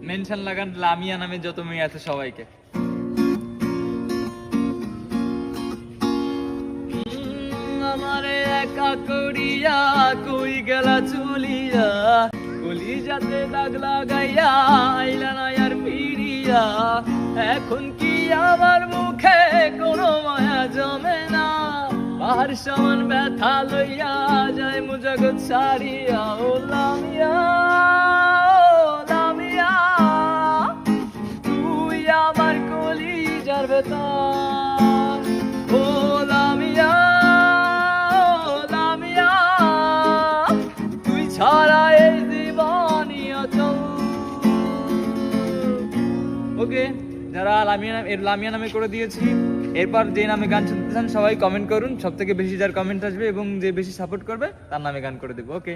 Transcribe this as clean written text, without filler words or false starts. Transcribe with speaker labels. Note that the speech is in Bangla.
Speaker 1: মেনশন লাগান লামিয়া নামে যত মেয়ে আছে সবাইকে। আমারে একা করিয়া কই গেলা চলিয়া, কলিজাতে দাগ লাগাইয়া আইলা না আর ফিরিয়া। এখন কি আমার মুখে কোনো মায়া জমে না, পাহাড় সমান ব্যথা লইয়া যায় মুজগত সারিয়া। ও লামিয়া, লামিয়া তুই আমার কলিজার ভেতর। ও লামিয়া, লামিয়া তুই ছাড়া এই জীবনই অচল। ওকে, যারা লামিয়া নামে করে দিয়েছি, এরপর যে নামে গান শুনতে চান সবাই কমেন্ট করুন। সব থেকে বেশি যার কমেন্ট আসবে এবং যে বেশি সাপোর্ট করবে তার নামে গান করে দেবো। ওকে।